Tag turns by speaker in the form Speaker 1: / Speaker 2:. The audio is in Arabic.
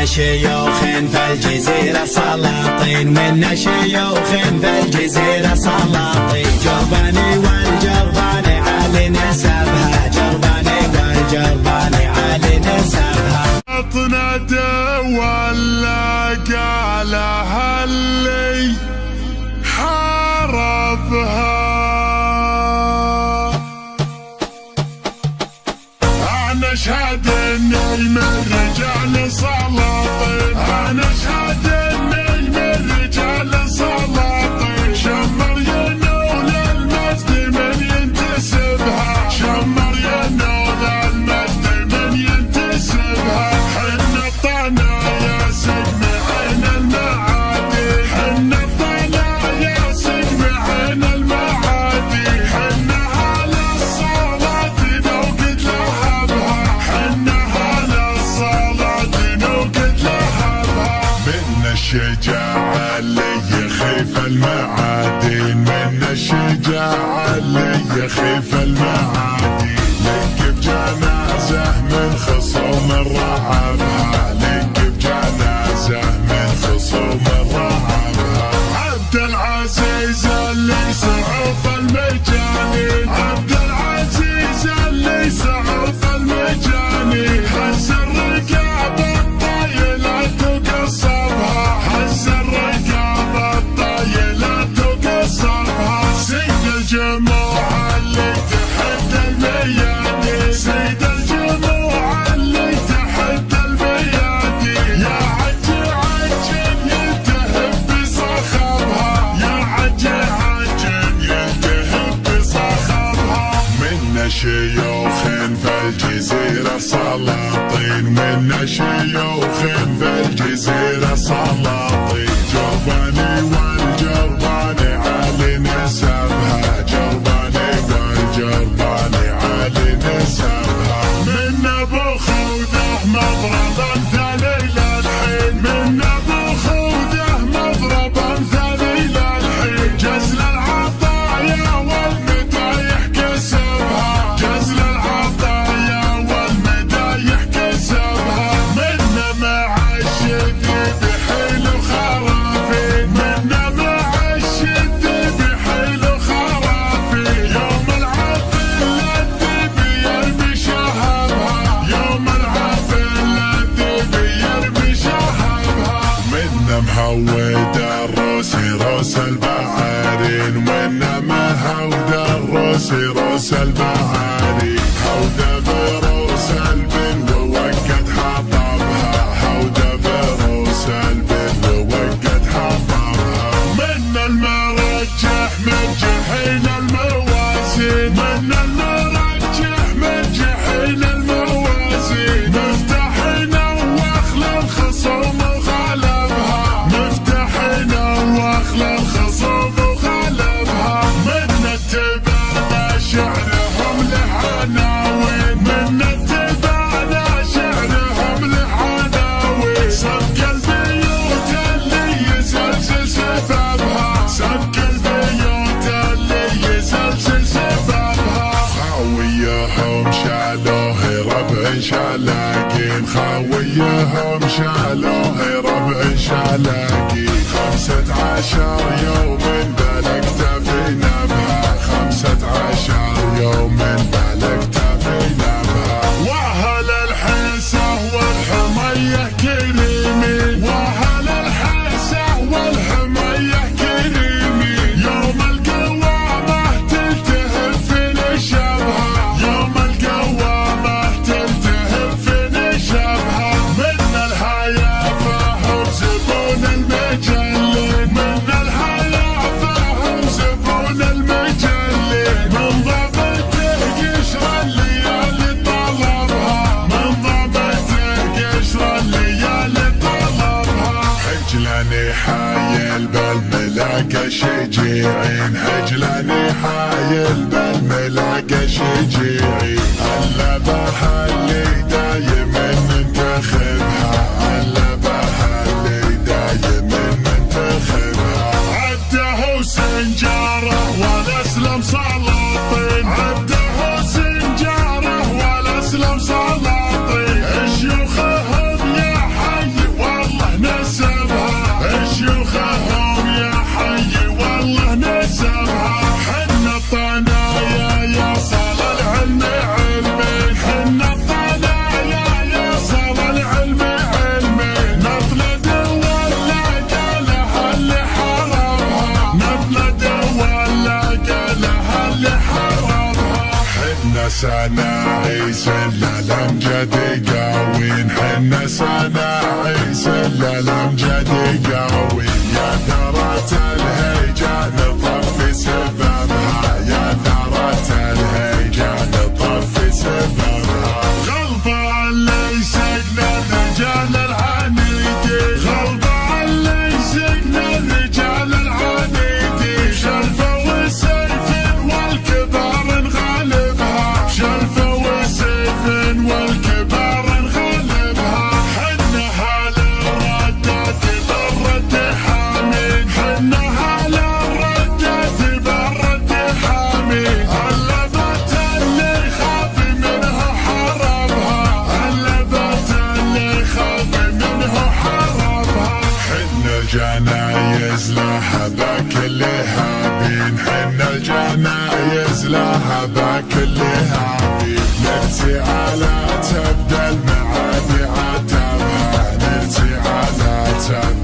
Speaker 1: منا شيوخ فالجزيرة سلاطين، منا شيوخ فالجزيرة سلاطين. جرباني والجرباني عالي نسبها، جرباني والجرباني عالي نسبها.
Speaker 2: اطنده ولا قالها اللي حاربها، انا اشهد اني من رجال سلاطين، انا اشهد اني من رجال سلاطين. شمر ينول المجد من ينتسبها، شمر ينول المجد من ينتسبها. حن الطنا يا سجن عين المعادي، حن الطنا يا سجن عين المعادي. حن على الصلاة نوقد لهبها، حن على الصلاة نوقد لهبها. من الشجاعة اللي يخيف المعادين، من الشجاعة اللي يخيف المعادين. لك بجنازة من خصوم رعبها، لك بجنازة من خصوم رعبها. عبد العزيز اللي سعوف المجانين، عبد العزيز اللي سعوف المجانين. هز الرقاب الطايلة وقصبها، هز الرقاب الطايلة وقصبها. سيد الجموع اللي تحت الميادين، سيد الجموع اللي تحت الميادين. يا عجي عجي يلتهب بصخبها، يا عجي عجي يلتهب بصخبها. منا شيوخ فالجزيرة سلاطين، منا شيوخ فالجزيرة سلاطين. جرباني والجرباني عالي نسبها، جرباني والجرباني عالي نسبها. من ابو خوذه مضربا ذليل الحين، من ابو خوذه مضربا ذليل الحين. جزل العطايا والمدايح كسبها، جزل العطايا والمدايح كسبها. من مع الشد بحيل خرافي، من مع الشد بحيل خرافي. يوم العافل الذي بيرمي شهبها، يوم العافل الذي بيرمي شهبها. من مهود الروسي روس البعارين، من مهود الروسي روس البعارين. هود بروس البن ووقت حطبها، هود بروس البن ووقت حطبها. من المرجح من جحين الموازين، من المرجح من جحين الموازين. مفتاحنا واخلى الخصوم وغلبها، مفتاحنا واخلى الخصوم وغلبها. من اتبعنا شعرهم لحناوين، من اتبعنا شعرهم لحناوين. سبق البيوت اللي يزلزل سببها، سبق البيوت اللي يزلزل سببها. خاويهم شالوه ربع شلاقين، خاويهم شالوه ربع شلاقين. 15 يوم بلقت في نبها، 15 يوم بلقت في نبها. واهل الحيسة والحمية كريمين، واهل الحيسة والحمية كريمين. يوم القوامة تلتهب في نشبها، يوم القوامة تلتهب في نشبها. من الهيافة هم زبون المجلين، من الهيافة هم زبون المجلين. من ضبطه قشر الليالي طلبها، من ضبطه قشر الليالي طلبها. هجلاني حايل بالملاقى شجيعين، هجلاني حايل بالملاقى شجيعين. هلا بها اللي دايم ننتخبها، هلا بها اللي دايم ننتخبها. عده سنجاره والاسلم سلاطين، عده سنجاره والاسلم سلاطين. شيوخهم يا حي صناعي سلال امجد قاوين حنا صناعي سلال امجد قاوين يا ثرة الهيجان طفي سببها يا ثرة الهيجان طفي سببها غلبة اللي يسقنا الرجال العنيدين غلبة اللي يسقنا الرجال العنيدين شلفة وسيف والكبار نغلبها شلفة وسيف والكبار نغلبها حنا هلا الردات بالرد حامين حنا هلا الردات بالرد حامين اللبت اللي خاف منها حربها اللبت اللي خاف منها حربها حنا الجنايز لها بكل هابين حنا الجنايز لها بكل هابين نرسي على تبدا المعادي عتبها نرسي على تبدا